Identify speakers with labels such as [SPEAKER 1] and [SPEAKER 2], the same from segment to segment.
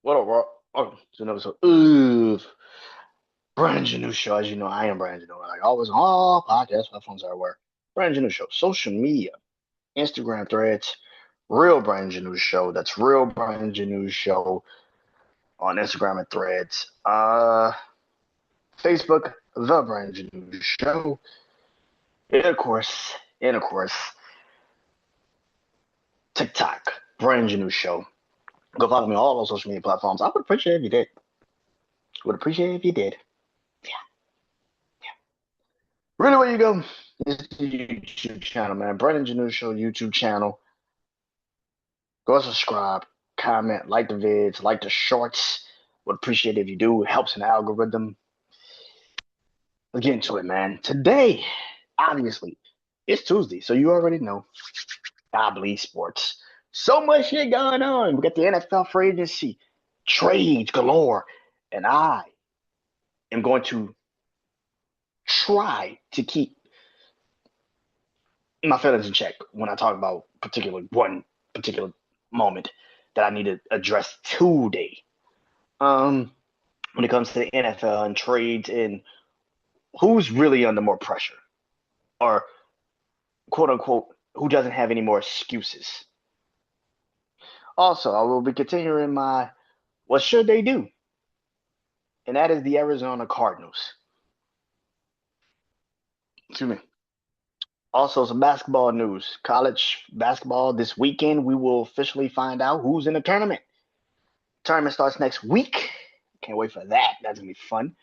[SPEAKER 1] What up, bro? Oh, it's another episode of BrandonJaneauShow. As you know, I am Brandon. Like always on all podcast platforms everywhere. BrandonJaneauShow. Social media, Instagram threads, Real BrandonJaneauShow. That's Real BrandonJaneauShow on Instagram and threads. Facebook, The BrandonJaneauShow. And of course, TikTok, BrandonJaneauShow. Go follow me on all those social media platforms. I would appreciate it if you did. Would appreciate it if you did. Yeah. Really, where you go is the YouTube channel, man. Brandon Janeau Show YouTube channel. Go subscribe, comment, like the vids, like the shorts. Would appreciate it if you do. It helps in the algorithm. Let's get into it, man. Today, obviously, it's Tuesday, so you already know. I believe sports. So much shit going on. We got the NFL free agency, trades galore, and I am going to try to keep my feelings in check when I talk about one particular moment that I need to address today. Um, when it comes to the NFL and trades and who's really under more pressure, or quote unquote, who doesn't have any more excuses. Also, I will be continuing my what should they do, and that is the Arizona Cardinals. Excuse me. Also, some basketball news. College basketball this weekend. We will officially find out who's in the tournament. Tournament starts next week. Can't wait for that. That's gonna be fun.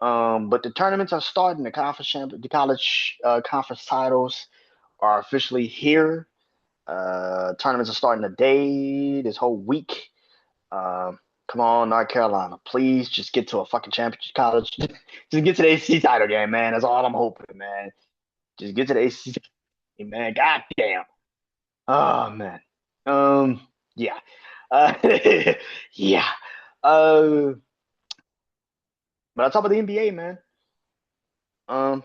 [SPEAKER 1] But the tournaments are starting. The college conference titles are officially here. Tournaments are starting today, this whole week. Come on, North Carolina, please just get to a fucking championship college. Just get to the ACC title game, man. That's all I'm hoping, man. Just get to the ACC, man. God damn. Oh man. Yeah. Uh, yeah. Uh, but I talk about the NBA, man. Um,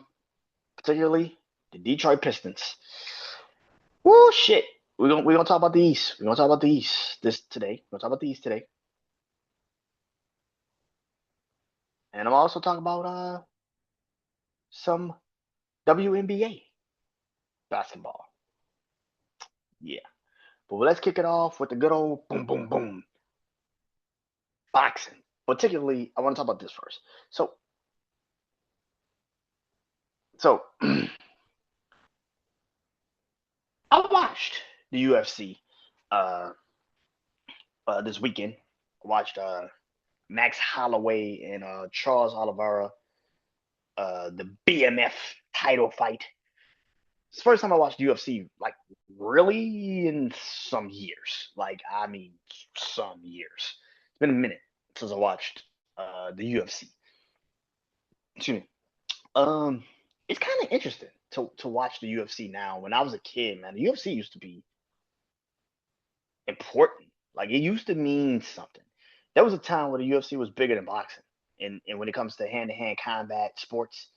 [SPEAKER 1] particularly the Detroit Pistons. Woo, shit. We're gonna talk about the East. We're gonna talk about the East this today. We're gonna talk about the East today, and I'm also talking about some WNBA basketball. Yeah, but let's kick it off with the good old boom, boom, boom boxing. Particularly, I want to talk about this first. So I watched the UFC uh, this weekend. I watched Max Holloway and Charles Oliveira, the BMF title fight. It's the first time I watched UFC, like really in some years. Like, I mean, some years. It's been a minute since I watched the UFC. Excuse me. Um, it's kind of interesting to watch the UFC now. When I was a kid, man, the UFC used to be important. Like, it used to mean something. There was a time where the UFC was bigger than boxing. And when it comes to hand to hand combat sports,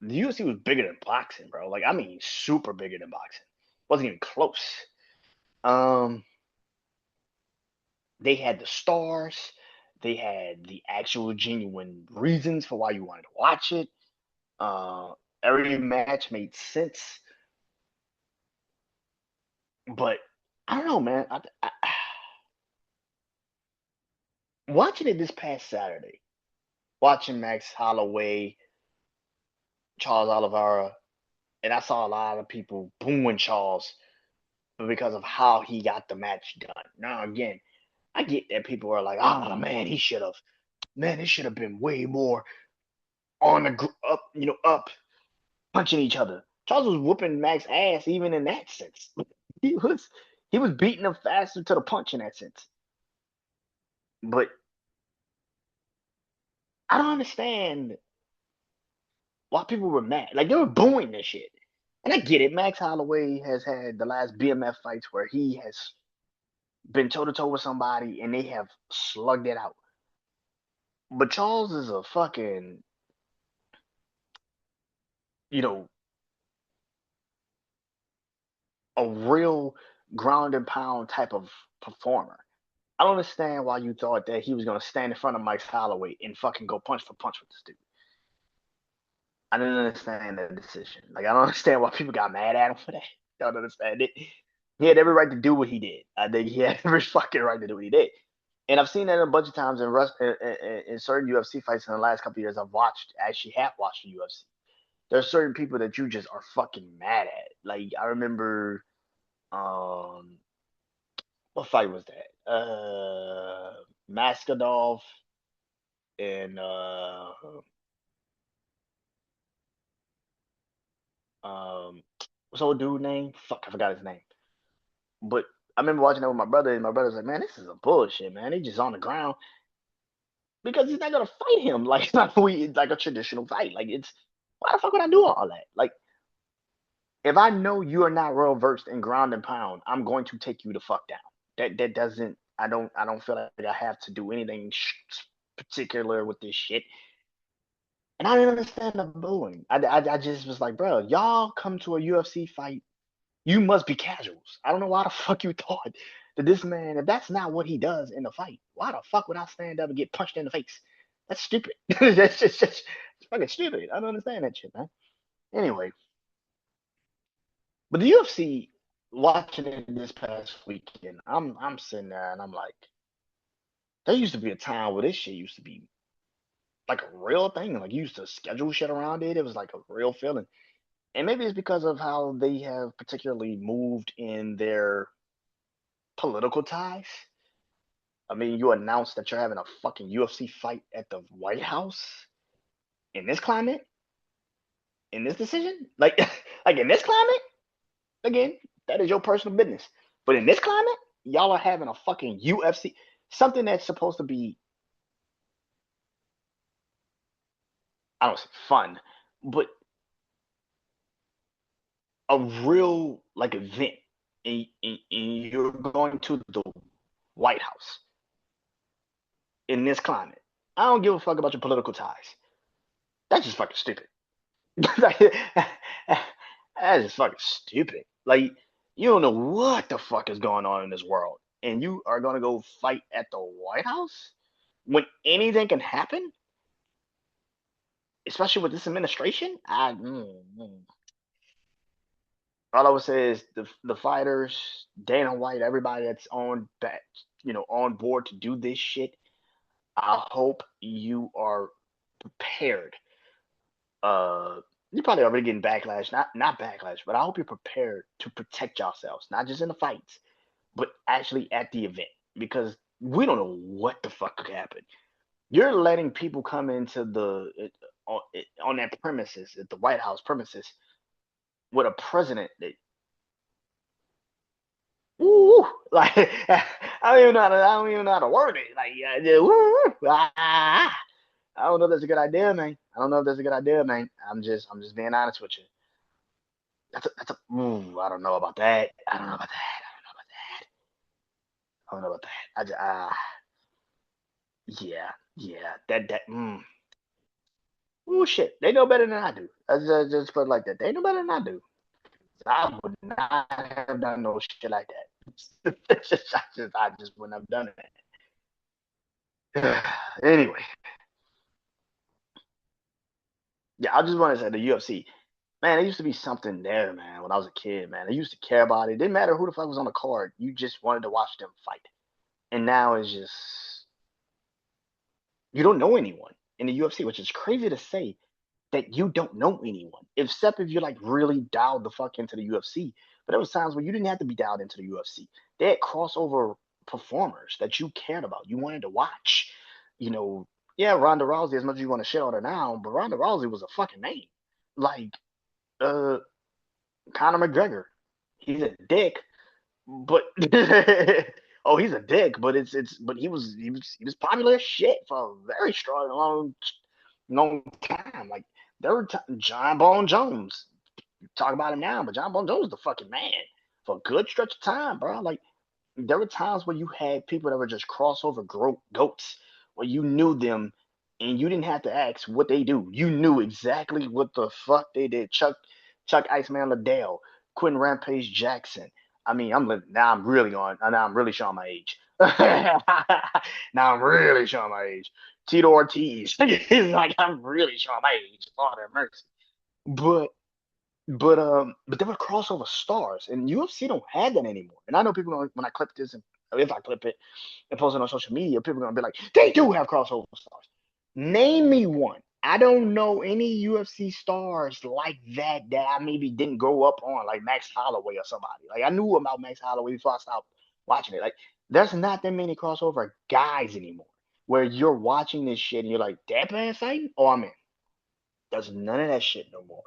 [SPEAKER 1] the UFC was bigger than boxing, bro. Like, I mean, super bigger than boxing. Wasn't even close. Um, they had the stars. They had the actual genuine reasons for why you wanted to watch it. Uh, every match made sense. But I don't know, man. Watching it this past Saturday, watching Max Holloway, Charles Oliveira, and I saw a lot of people booing Charles because of how he got the match done. Now, again, I get that people are like, "Oh man, man, it should have been way more on the up, up punching each other." Charles was whooping Max ass even in that sense. He was he was beating him faster to the punch in that sense. But I don't understand why people were mad. Like, they were booing this shit. And I get it. Max Holloway has had the last BMF fights where he has been toe to toe with somebody and they have slugged it out. But Charles is a fucking, you know, a real ground and pound type of performer. I don't understand why you thought that he was gonna stand in front of Mike Holloway and fucking go punch for punch with this dude. I didn't understand that decision. Like, I don't understand why people got mad at him for that. I don't understand it. He had every right to do what he did. I think he had every fucking right to do what he did. And I've seen that a bunch of times in certain UFC fights in the last couple of years. Actually have watched the UFC. There's certain people that you just are fucking mad at. Like, I remember, um, what fight was that? Masvidal and what's old dude name? Fuck, I forgot his name. But I remember watching that with my brother, and my brother's like, "Man, this is a bullshit, man. He's just on the ground because he's not gonna fight him like it's not like a traditional fight. Like, it's why the fuck would I do all that? Like, if I know you are not well versed in ground and pound, I'm going to take you the fuck down. That doesn't. I don't feel like I have to do anything particular with this shit. And I didn't understand the booing. I just was like, bro, y'all come to a UFC fight, you must be casuals. I don't know why the fuck you thought that this man, if that's not what he does in the fight, why the fuck would I stand up and get punched in the face? That's stupid. That's just it's fucking stupid. I don't understand that shit, man. Anyway, but the UFC, watching it this past weekend, I'm sitting there and I'm like, there used to be a time where this shit used to be like a real thing. Like, you used to schedule shit around it. It was like a real feeling. And maybe it's because of how they have particularly moved in their political ties. I mean, you announced that you're having a fucking UFC fight at the White House in this climate, in this decision, like, like in this climate. Again, that is your personal business. But in this climate, y'all are having a fucking UFC, something that's supposed to be, I don't say fun, but a real like event, and you're going to the White House in this climate. I don't give a fuck about your political ties. That's just fucking stupid. That's just fucking stupid. Like, you don't know what the fuck is going on in this world, and you are gonna go fight at the White House when anything can happen, especially with this administration. All I would say is the fighters, Dana White, everybody that's on that, on board to do this shit. I hope you are prepared. You're probably already getting backlash, not backlash, but I hope you're prepared to protect yourselves, not just in the fights, but actually at the event, because we don't know what the fuck could happen. You're letting people come into on that premises at the White House premises with a president that, ooh, like I don't even know how to word it. Like, I don't know if that's a good idea, man. I don't know if that's a good idea, man. I'm just being honest with you. Ooh, I don't know about that. I don't know about that. I don't know about that. Yeah, yeah. Oh shit, they know better than I do. I just put it like that. They know better than I do. I would not have done no shit like that. I just wouldn't have done it. Anyway, yeah, I just want to say the UFC, man, there used to be something there, man, when I was a kid, man. I used to care about it. It didn't matter who the fuck was on the card. You just wanted to watch them fight. And now it's just, you don't know anyone in the UFC, which is crazy to say that you don't know anyone, except if you're like really dialed the fuck into the UFC. But there was times where you didn't have to be dialed into the UFC. They had crossover performers that you cared about, you wanted to watch. You know, yeah, Ronda Rousey, as much as you want to shit on her now, but Ronda Rousey was a fucking name. Like, uh, Conor McGregor, he's a dick, but oh, he's a dick, but but he was popular as shit for a very strong long time. Like, there were John Bone Jones. Talk about him now, but John Bone Jones was the fucking man for a good stretch of time, bro. Like, there were times where you had people that were just crossover goats, where you knew them and you didn't have to ask what they do. You knew exactly what the fuck they did. Chuck Iceman Liddell, Quentin Rampage Jackson. I mean, now I'm really showing my age. Now I'm really showing my age. Tito Ortiz. It's like I'm really showing my age. Lord have mercy. But but there were crossover stars, and UFC don't have that anymore. And I know people when I clip this, and if I clip it and post it on social media, people are gonna be like, they do have crossover stars. Name me one. I don't know any UFC stars like that I maybe didn't grow up on, like Max Holloway or somebody. Like I knew about Max Holloway before I stopped watching it. Like there's not that many crossover guys anymore where you're watching this shit and you're like, that man fighting? Oh, I'm in. There's none of that shit no more,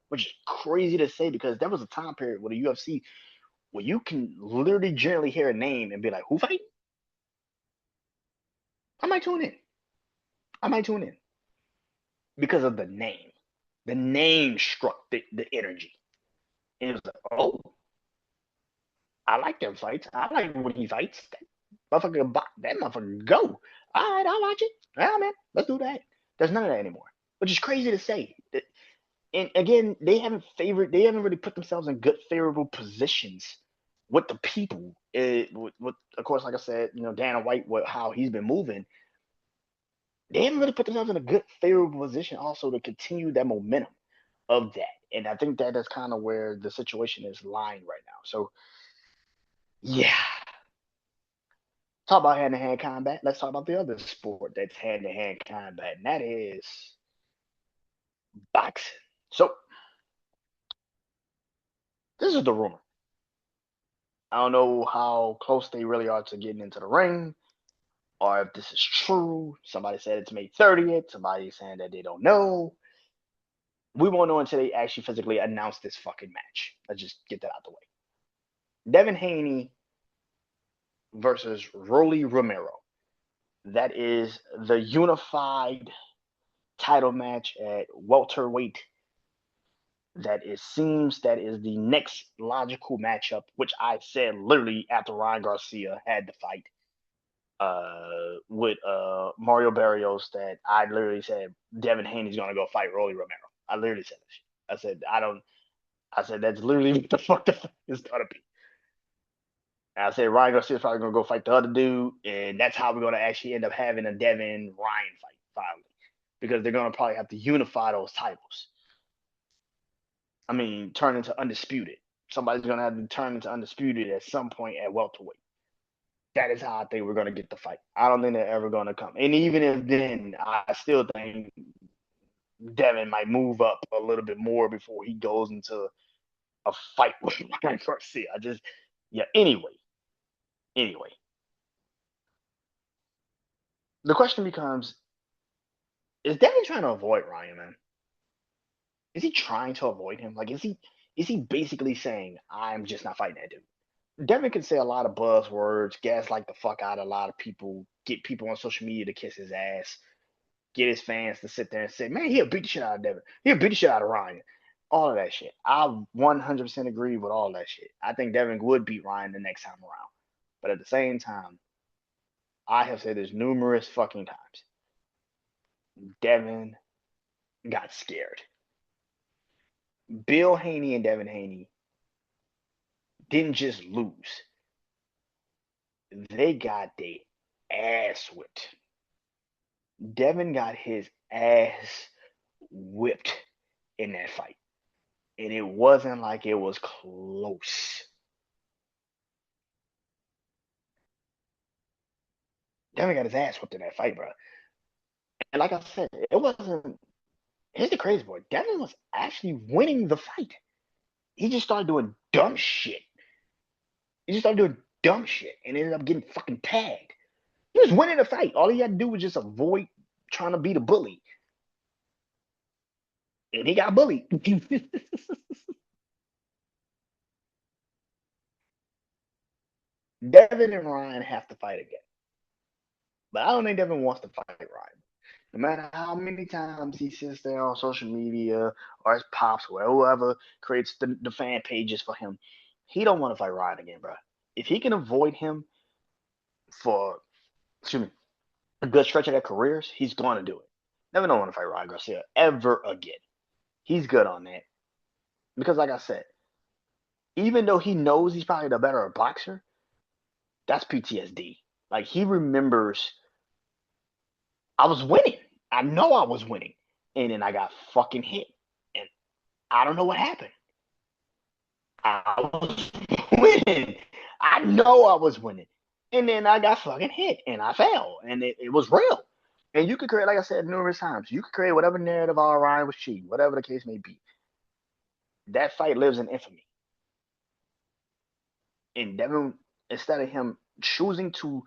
[SPEAKER 1] which is crazy to say because there was a time period with the UFC where you can literally generally hear a name and be like, who fighting? I might tune in. I might tune in because of the name. The name struck the energy. And it was like, oh, I like them fights. I like when he fights. That motherfucker go. All right, I'll watch it. Yeah, man, let's do that. There's none of that anymore, which is crazy to say. And again, they haven't really put themselves in good favorable positions with the people. With of course, like I said, Dana White, how he's been moving, they haven't really put themselves in a good favorable position also to continue that momentum of that. And I think that is kind of where the situation is lying right now. So yeah, talk about hand to hand combat. Let's talk about the other sport that's hand to hand combat, and that is boxing. So this is the rumor. I don't know how close they really are to getting into the ring, or if this is true. Somebody said it's May 30th. Somebody's saying that they don't know. We won't know until they actually physically announce this fucking match. Let's just get that out the way. Devin Haney versus Rolly Romero. That is the unified title match at welterweight. That it seems that is the next logical matchup, which I said literally after Ryan Garcia had the fight with Mario Barrios, that I literally said Devin Haney's gonna go fight Rolly Romero. I literally said this. I said I don't. I said that's literally what the fuck the fight is gonna be. And I said Ryan Garcia's probably gonna go fight the other dude, and that's how we're gonna actually end up having a Devin Ryan fight finally, because they're gonna probably have to unify those titles. I mean, turn into undisputed. Somebody's gonna have to turn into undisputed at some point at welterweight. That is how I think we're gonna get the fight. I don't think they're ever gonna come. And even if then, I still think Devin might move up a little bit more before he goes into a fight with Ryan Garcia. Yeah. Anyway, the question becomes: is Devin trying to avoid Ryan, man? Is he trying to avoid him? Like, is he basically saying, I'm just not fighting that dude? Devin can say a lot of buzzwords, gaslight the fuck out of a lot of people, get people on social media to kiss his ass, get his fans to sit there and say, man, he'll beat the shit out of Devin. He'll beat the shit out of Ryan. All of that shit. I 100% agree with all that shit. I think Devin would beat Ryan the next time around. But at the same time, I have said this numerous fucking times. Devin got scared. Bill Haney and Devin Haney didn't just lose. They got their ass whipped. Devin got his ass whipped in that fight. And it wasn't like it was close. Devin got his ass whipped in that fight, bro. And like I said, it wasn't. Here's the crazy part: Devin was actually winning the fight. He just started doing dumb shit. He just started doing dumb shit and ended up getting fucking tagged. He was winning the fight. All he had to do was just avoid trying to be the bully. And he got bullied. Devin and Ryan have to fight again. But I don't think Devin wants to fight Ryan. No matter how many times he sits there on social media or his pops or whoever creates the fan pages for him, he don't want to fight Ryan again, bro. If he can avoid him for, excuse me, a good stretch of their careers, he's going to do it. Never don't want to fight Ryan Garcia ever again. He's good on that. Because like I said, even though he knows he's probably the better boxer, that's PTSD. Like he remembers I was winning. I know I was winning. And then I got fucking hit. And I don't know what happened. I was winning. I know I was winning. And then I got fucking hit and I fell. And it was real. And you could create, like I said numerous times, you could create whatever narrative all Ryan was cheating, whatever the case may be. That fight lives in infamy. And Devin, instead of him choosing to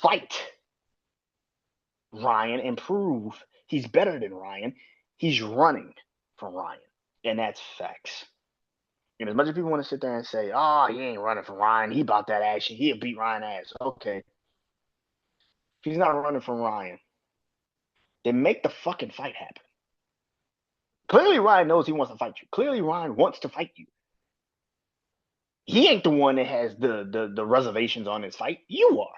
[SPEAKER 1] fight Ryan and prove he's better than Ryan, he's running from Ryan. And that's facts. And as much as people want to sit there and say, oh, he ain't running from Ryan, he about that action, he'll beat Ryan ass. Okay. If he's not running from Ryan, then make the fucking fight happen. Clearly Ryan knows he wants to fight you. Clearly Ryan wants to fight you. He ain't the one that has the reservations on his fight. You are.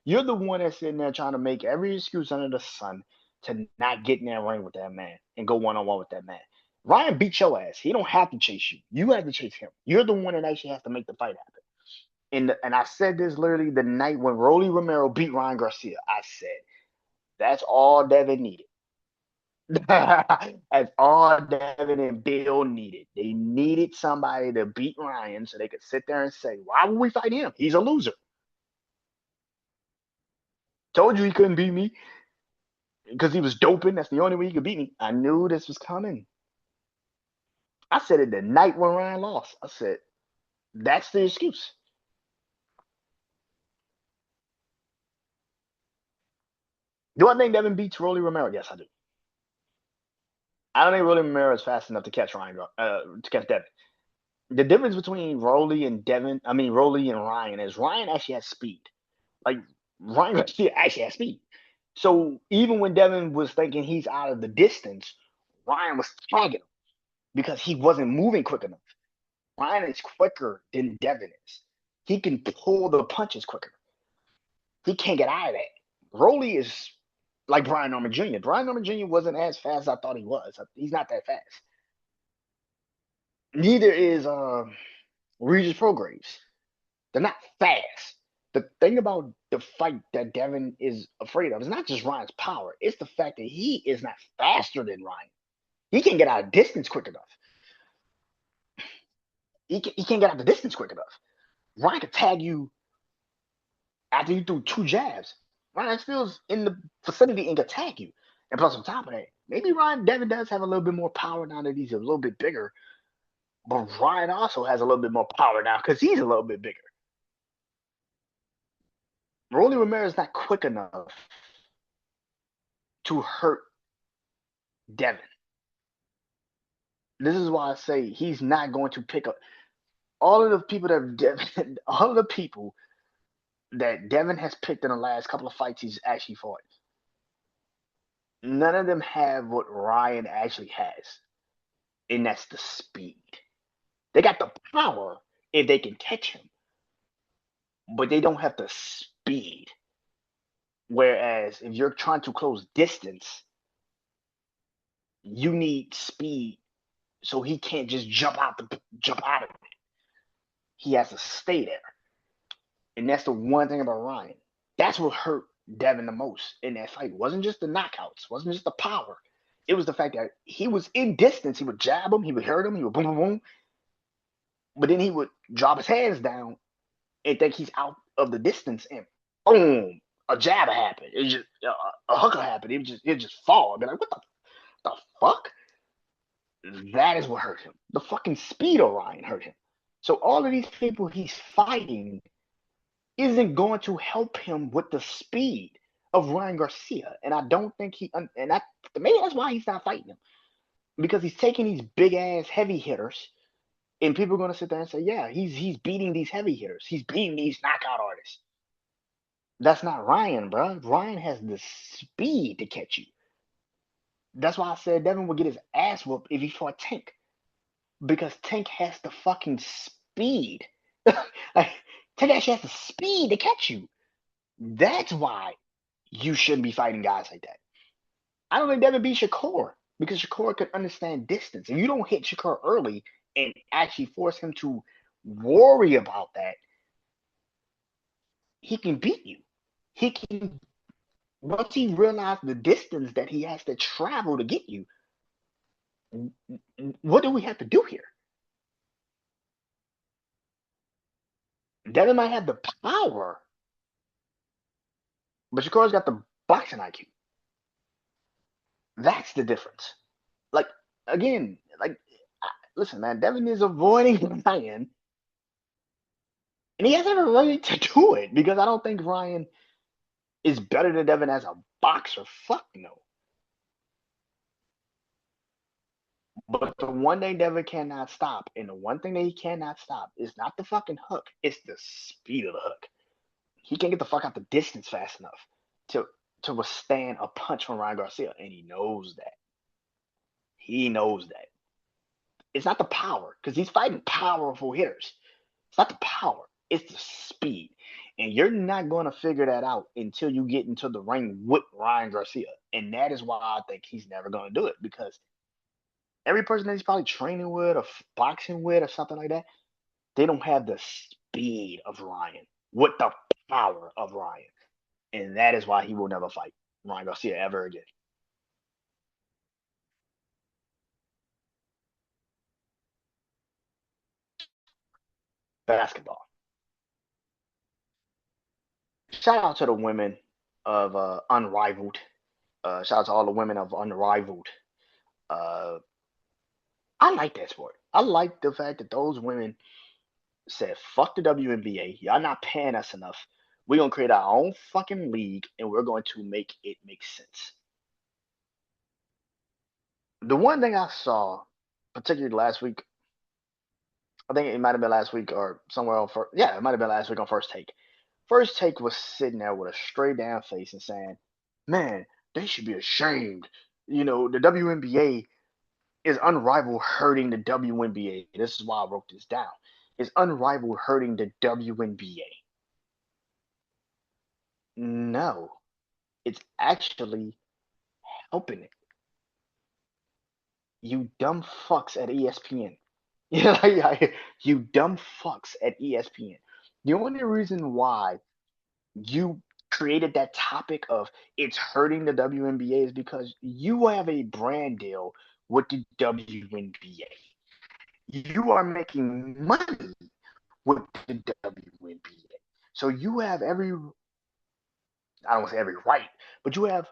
[SPEAKER 1] You're the one that's sitting there trying to make every excuse under the sun to not get in that ring with that man and go one-on-one with that man. Ryan beat your ass. He don't have to chase you. You have to chase him. You're the one that actually has to make the fight happen. And I said this literally the night when Rolly Romero beat Ryan Garcia. I said, that's all Devin needed. That's all Devin and Bill needed. They needed somebody to beat Ryan so they could sit there and say, why would we fight him? He's a loser. Told you he couldn't beat me because he was doping. That's the only way he could beat me. I knew this was coming. I said it the night when Ryan lost. I said, that's the excuse. Do I think Devin beats Rolly Romero? Yes, I do. I don't think Rolly Romero is fast enough to catch Devin. The difference between Rolly and Rolly and Ryan is Ryan actually has speed. Like Ryan actually has speed. So even when Devin was thinking he's out of the distance, Ryan was tagging him because he wasn't moving quick enough. Ryan is quicker than Devin is. He can pull the punches quicker. He can't get out of that. Rolly is like Brian Norman Jr. Brian Norman Jr. wasn't as fast as I thought he was. He's not that fast. Neither is Regis Prograves. They're not fast. The thing about the fight that Devin is afraid of is not just Ryan's power. It's the fact that he is not faster than Ryan. He can't get out of distance quick enough. He can't get out the distance quick enough. Ryan can tag you after you threw 2 jabs. Ryan Steele's in the vicinity and can tag you. And plus, on top of that, maybe Devin does have a little bit more power now that he's a little bit bigger. But Ryan also has a little bit more power now because he's a little bit bigger. Rolly Romero is not quick enough to hurt Devin. This is why I say he's not going to pick up all of the people that Devin has picked in the last couple of fights he's actually fought. None of them have what Ryan actually has, and that's the speed. They got the power if they can catch him, but they don't have the speed. Whereas if you're trying to close distance, you need speed so he can't just jump out of it. He has to stay there. And that's the one thing about Ryan. That's what hurt Devin the most in that fight. It wasn't just the knockouts, wasn't just the power. It was the fact that he was in distance. He would jab him, he would hurt him, he would boom, boom, boom. But then he would drop his hands down and think he's out of the distance, and boom, a jab happened. It just a hooker happened. It just fall. I'd be like, what the fuck? That is what hurt him. The fucking speed of Ryan hurt him. So all of these people he's fighting isn't going to help him with the speed of Ryan Garcia. And I don't think maybe that's why he's not fighting him. Because he's taking these big ass heavy hitters, and people are going to sit there and say, yeah, he's beating these heavy hitters. He's beating these knockout artists. That's not Ryan, bro. Ryan has the speed to catch you. That's why I said Devin would get his ass whooped if he fought Tank. Because Tank has the fucking speed. Like, Tank actually has the speed to catch you. That's why you shouldn't be fighting guys like that. I don't think Devin beat Shakur because Shakur could understand distance. If you don't hit Shakur early and actually force him to worry about that, he can beat you. He can, once he realized the distance that he has to travel to get you, what do we have to do here? Devin might have the power, but Shakur's got the boxing IQ. That's the difference. Like, again, like, listen, man, Devin is avoiding Ryan, and he has every right to do it because I don't think Ryan is better than Devin as a boxer. Fuck no. But the one thing Devin cannot stop, and the one thing that he cannot stop, is not the fucking hook, it's the speed of the hook. He can't get the fuck out the distance fast enough to to withstand a punch from Ryan Garcia, and he knows that. He knows that. It's not the power, because he's fighting powerful hitters. It's not the power, it's the speed. And you're not going to figure that out until you get into the ring with Ryan Garcia. And that is why I think he's never going to do it, because every person that he's probably training with or boxing with or something like that, they don't have the speed of Ryan with the power of Ryan. And that is why he will never fight Ryan Garcia ever again. Basketball. Shout out to the women of Unrivaled. Shout out to all the women of Unrivaled. Uh, I like that sport. I like the fact that those women said, fuck the WNBA. Y'all not paying us enough. We're going to create our own fucking league and we're going to make it make sense. The one thing I saw, particularly last week, I think it might have been last week or somewhere on first. Yeah, it might have been last week on First Take. First Take was sitting there with a straight down face and saying, "Man, they should be ashamed. You know, the WNBA is unrivaled hurting the WNBA. This is why I wrote this down. Is unrivaled hurting the WNBA? No, it's actually helping it. You dumb fucks at ESPN. Yeah, you dumb fucks at ESPN. The only reason why you created that topic of it's hurting the WNBA is because you have a brand deal with the WNBA. You are making money with the WNBA. So you have every, I don't want to say every right, but you have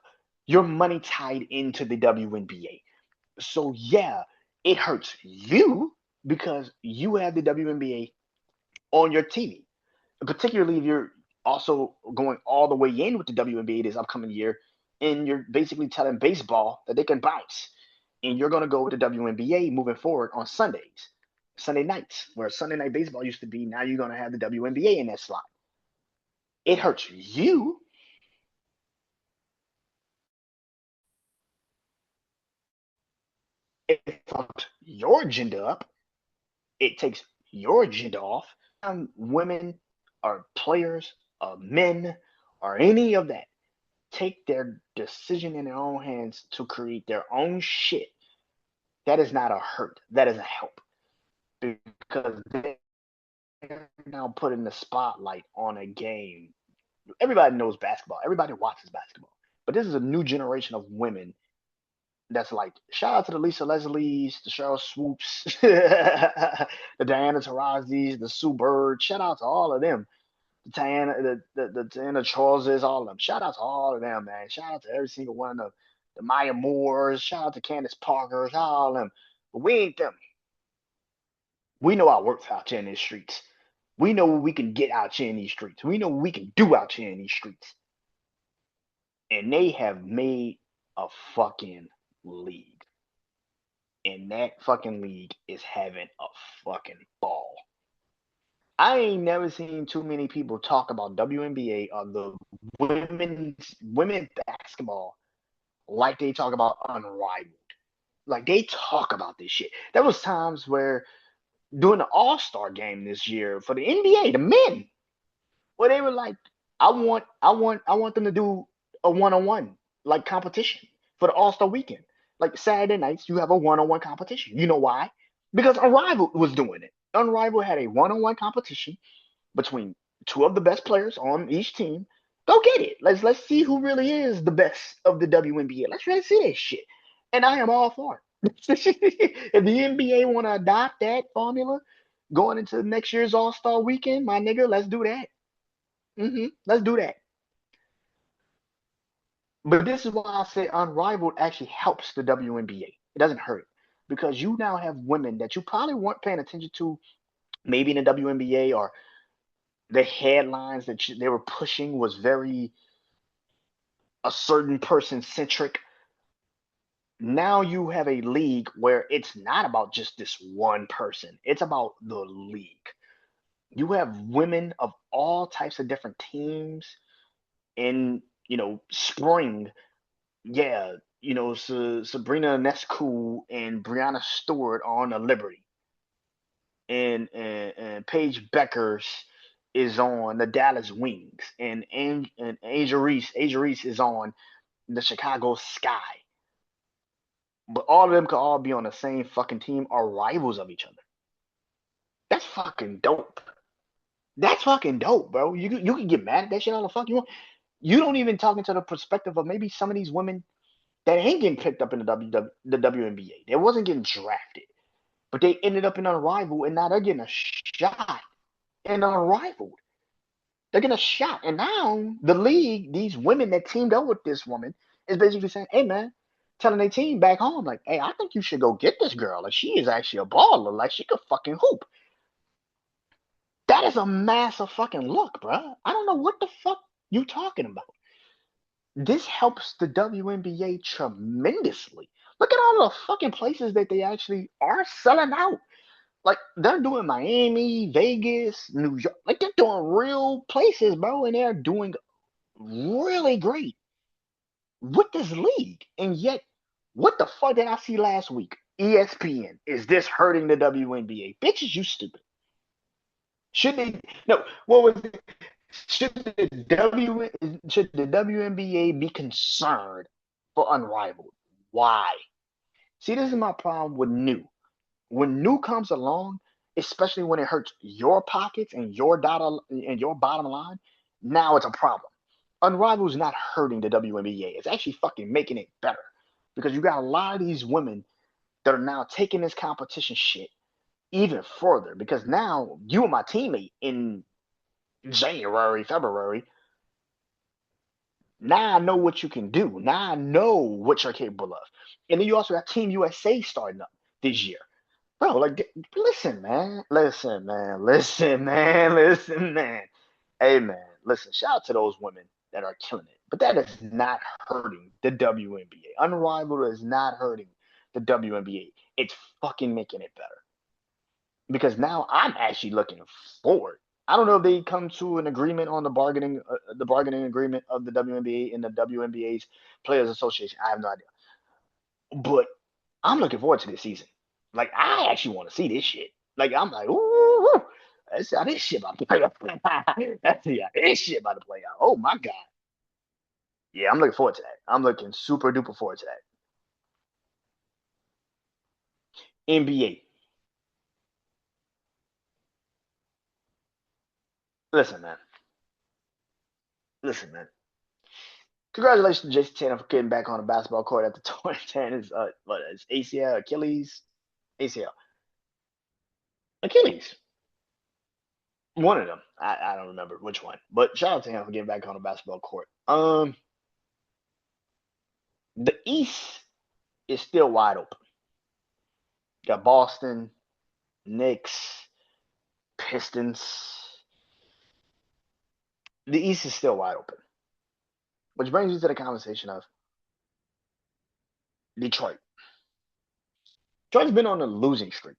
[SPEAKER 1] your money tied into the WNBA. So yeah, it hurts you because you have the WNBA on your TV, particularly if you're also going all the way in with the WNBA this upcoming year, and you're basically telling baseball that they can bounce, and you're going to go with the WNBA moving forward on Sundays, Sunday nights, where Sunday night baseball used to be. Now you're going to have the WNBA in that slot. It hurts you. It fucks your agenda up. It takes your agenda off. Women or players or men or any of that take their decision in their own hands to create their own shit, that is not a hurt. That is a help. Because they're now putting the spotlight on a game. Everybody knows basketball. Everybody watches basketball. But this is a new generation of women that's like, shout out to the Lisa Leslie's, the Cheryl Swoops, the Diana Taurasi's, the Sue Bird. Shout out to all of them. The Diana Charleses, all of them. Shout out to all of them, man. Shout out to every single one of the Maya Moores. Shout out to Candace Parker. Shout out to all of them. But we ain't them. We know our worth out here in these streets. We know what we can get out here in these streets. We know what we can do out here in these streets. And they have made a fucking league. And that fucking league is having a fucking ball. I ain't never seen too many people talk about WNBA or the women basketball like they talk about Unrivaled. Like they talk about this shit. There was times where during the All-Star game this year for the NBA, the men, where they were like, I want them to do a one-on-one like competition for the All-Star weekend. Like Saturday nights, you have a one-on-one competition. You know why? Because Unrivaled was doing it. Unrivaled had a one-on-one competition between two of the best players on each team. Go get it. Let's see who really is the best of the WNBA. Let's really see that shit. And I am all for it. If the NBA want to adopt that formula going into next year's All Star Weekend, my nigga, let's do that. Let's do that. But this is why I say Unrivaled actually helps the WNBA. It doesn't hurt it because you now have women that you probably weren't paying attention to, maybe in the WNBA, or the headlines that they were pushing was very a certain person centric. Now you have a league where it's not about just this one person, it's about the league. You have women of all types of different teams in, spring. Yeah, Sabrina Nescu and Brianna Stewart on a Liberty, and Paige Beckers is on the Dallas Wings, and Asia Reese is on the Chicago Sky. But all of them could all be on the same fucking team or rivals of each other. That's fucking dope. That's fucking dope, bro. You can get mad at that shit all the fuck you want. You don't even talk into the perspective of maybe some of these women that ain't getting picked up in the WNBA. They wasn't getting drafted, but they ended up in Unrivaled, and now they're getting a shot in Unrivaled. They're getting a shot, and now the league, these women that teamed up with this woman, is basically saying, "Hey, man." Telling their team back home, like, hey, I think you should go get this girl. Like, she is actually a baller. Like, she could fucking hoop. That is a massive fucking look, bro. I don't know what the fuck you talking about. This helps the WNBA tremendously. Look at all the fucking places that they actually are selling out. Like, they're doing Miami, Vegas, New York. Like, they're doing real places, bro, and they're doing really great with this league. And yet, what the fuck did I see last week? ESPN, is this hurting the WNBA? Bitches, you stupid. Should they? No. What was it? Should the WNBA be concerned for Unrivaled? Why? See, this is my problem with new. When new comes along, especially when it hurts your pockets and your data and your bottom line, now it's a problem. Unrivaled is not hurting the WNBA. It's actually fucking making it better because you got a lot of these women that are now taking this competition shit even further. Because now you and my teammate in January, February, now I know what you can do. Now I know what you're capable of. And then you also have Team USA starting up this year. Bro, like, listen, man. Listen, man. Listen, man. Listen, man. Hey, man. Listen, shout out to those women that are killing it. But that is not hurting the WNBA. Unrivaled is not hurting the WNBA. It's fucking making it better. Because now I'm actually looking forward. I don't know if they come to an agreement on the bargaining agreement of the WNBA and the WNBA's Players Association. I have no idea, but I'm looking forward to this season. Like, I actually want to see this shit. Like, I'm like, ooh, that's how this shit about to play out. That's how this shit about to play out. Oh my god. Yeah, I'm looking forward to that. I'm looking super duper forward to that. NBA. Listen, man. Listen, man. Congratulations to Jason Tatum for getting back on the basketball court after torn his ACL, Achilles, ACL, Achilles. One of them. I don't remember which one, but shout out to him for getting back on the basketball court. The East is still wide open. You got Boston, Knicks, Pistons. The East is still wide open, which brings me to the conversation of Detroit. Detroit's been on a losing streak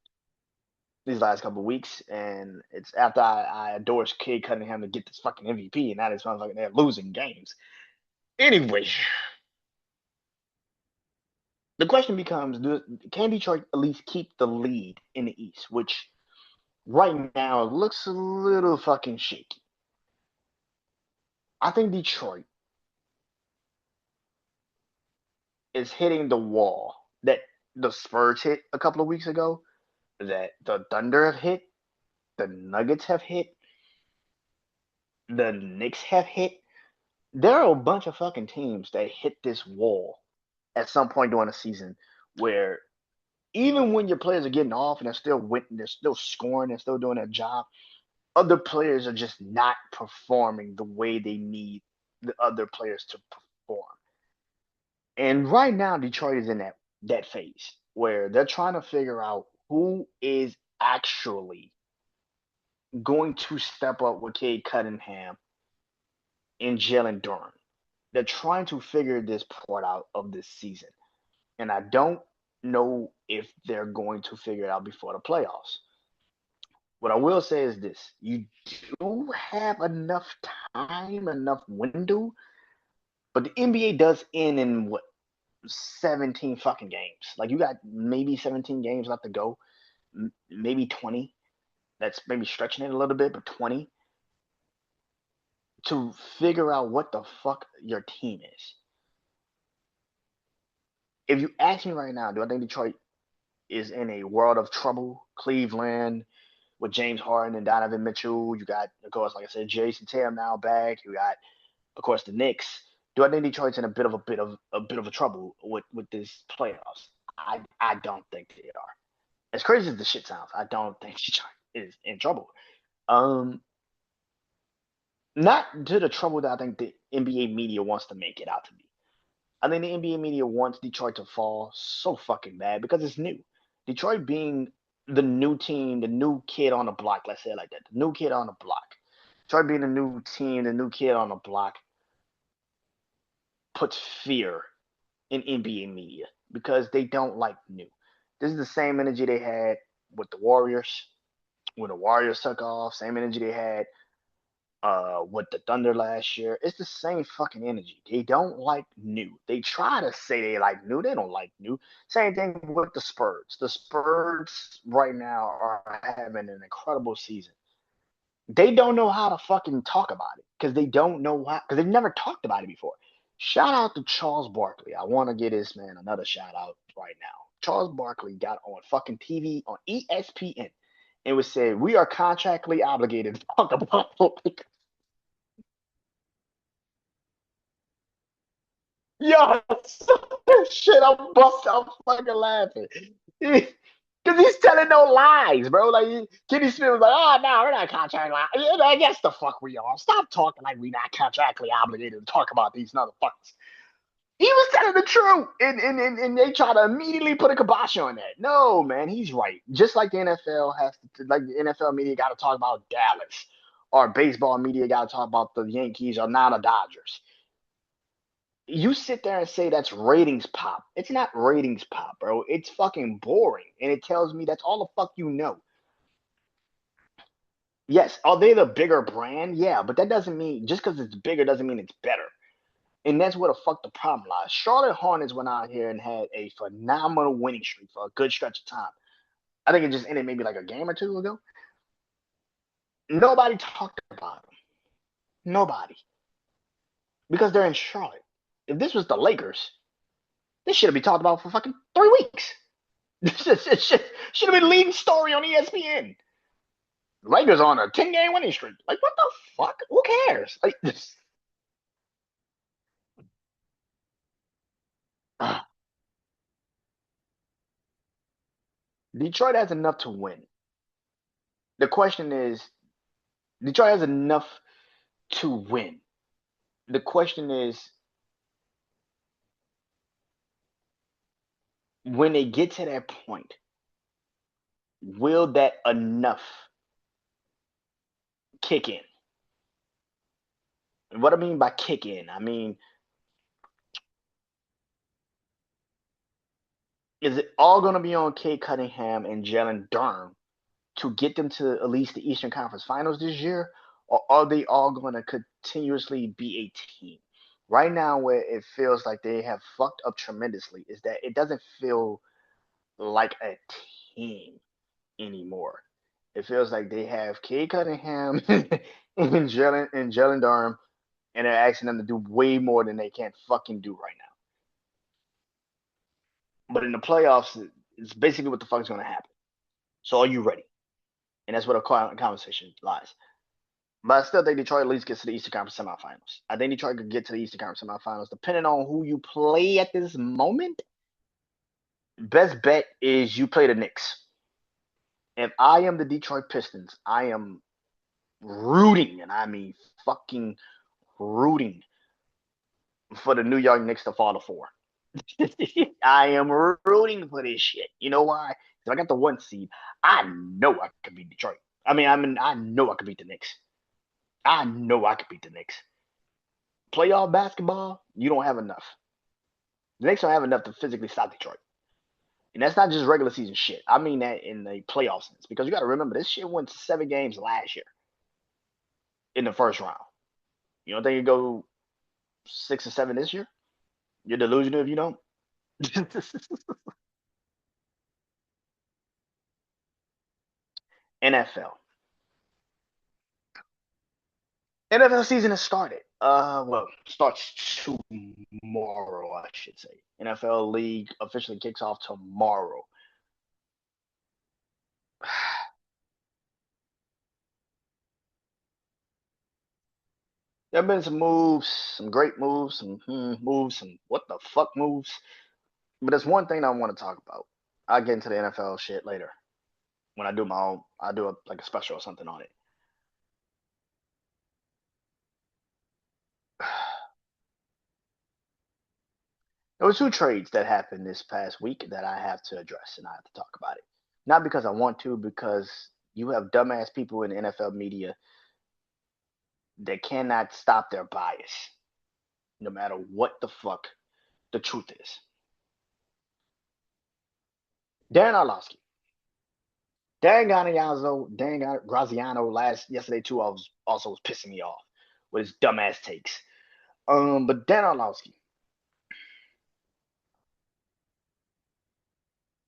[SPEAKER 1] these last couple of weeks, and it's after I endorsed Cade Cunningham to get this fucking MVP, and now this motherfucker they're losing games. Anyway, the question becomes: can Detroit at least keep the lead in the East, which right now looks a little fucking shaky? I think Detroit is hitting the wall that the Spurs hit a couple of weeks ago, that the Thunder have hit, the Nuggets have hit. the Knicks have hit, there are a bunch of fucking teams that hit this wall at some point during the season where even when your players are getting off and they're still scoring, they're still doing their job, other players are just not performing the way they need the other players to perform. And right now, Detroit is in that phase where they're trying to figure out who is actually going to step up with Cade Cunningham and Jalen Durham. They're trying to figure this part out of this season. And I don't know if they're going to figure it out before the playoffs. What I will say is this: you do have enough time, enough window, but the NBA does end in what 17 fucking games. Like you got maybe 17 games left to go, maybe 20. That's maybe stretching it a little bit, but 20 to figure out what the fuck your team is. If you ask me right now, do I think Detroit is in a world of trouble? Cleveland with James Harden and Donovan Mitchell. You got, of course, like I said, Jason Tatum now back. You got, of course, the Knicks. Do I think Detroit's in a bit of a trouble with this playoffs? I don't think they are. As crazy as the shit sounds, I don't think Detroit is in trouble. Um, Not to the trouble that I think the NBA media wants to make it out to be. I think the NBA media wants Detroit to fall so fucking bad because it's new. Detroit being the new team, the new kid on the block, let's say it like that, the new kid on the block. Detroit being the new team, the new kid on the block puts fear in NBA media because they don't like new. This is the same energy they had with the Warriors when the Warriors took off, same energy they had with the Thunder last year. It's the same fucking energy. They don't like new. They try to say they like new. They don't like new. Same thing with the Spurs. The Spurs right now are having an incredible season. They don't know how to fucking talk about it because they don't know how because they've never talked about it before. Shout out to Charles Barkley. I want to get this man another shout out right now. Charles Barkley got on fucking TV on ESPN and was said we are contractually obligated to talk about Yo, shit, I'm fucking laughing. Because he's telling no lies, bro. Like, Kenny Smith was like, oh, no, we're not contractually obligated. I guess the fuck we are. Stop talking like we're not contractually obligated to talk about these motherfuckers. He was telling the truth, and they try to immediately put a kibosh on that. No, man, he's right. Just like the NFL has to, like the NFL media got to talk about Dallas, or baseball media got to talk about the Yankees or now the Dodgers. You sit there and say that's ratings pop. It's not ratings pop, bro. It's fucking boring. And it tells me that's all the fuck you know. Yes, are they the bigger brand? Yeah, but that doesn't mean just because it's bigger doesn't mean it's better. And that's where the fuck the problem lies. Charlotte Hornets went out here and had a phenomenal winning streak for a good stretch of time. I think it just ended maybe like a game or two ago. Nobody talked about them. Nobody. Because they're in Charlotte. If this was the Lakers, this should have been talked about for fucking 3 weeks. It should have been leading story on ESPN. Lakers on a 10-game winning streak. Like, what the fuck? Who cares? Like, this, Detroit has enough to win. The question is, Detroit has enough to win. The question is, when they get to that point, will that enough kick in? And what I mean by kick in, I mean, is it all going to be on Cade Cunningham and Jalen Durham to get them to at least the Eastern Conference Finals this year, or are they all going to continuously be a team? Right now, where it feels like they have fucked up tremendously is that it doesn't feel like a team anymore. It feels like they have Cade Cunningham and Jalen Durham, and they're asking them to do way more than they can fucking do right now. But in the playoffs, it's basically what the fuck is going to happen. So are you ready? And that's where the conversation lies. But I still think Detroit at least gets to the Eastern Conference semifinals. I think Detroit could get to the Eastern Conference semifinals. Depending on who you play at this moment, best bet is you play the Knicks. If I am the Detroit Pistons, I am rooting, and I mean fucking rooting for the New York Knicks to fall to four. I am rooting for this shit. You know why? If I got the one seed, I know I could beat Detroit. I know I could beat the Knicks. I know I could beat the Knicks. Playoff basketball, you don't have enough. The Knicks don't have enough to physically stop Detroit. And that's not just regular season shit. I mean that in the playoff sense. Because you got to remember, this shit went to 7 games last year in the first round. You don't think it go 6 or 7 this year? You're delusional if you don't. NFL. NFL season has started. Well, starts tomorrow, I should say. NFL league officially kicks off tomorrow. There have been some moves, some great moves, some moves, some what the fuck moves. But there's one thing I want to talk about. I'll get into the NFL shit later when I do my own. I do like a special or something on it. There were two trades that happened this past week that I have to address and I have to talk about it. Not because I want to, because you have dumbass people in the NFL media that cannot stop their bias, no matter what the fuck the truth is. Darren Arlovsky, Dan Graziano yesterday too. I was also pissing me off with his dumbass takes. But Dan Arlovsky,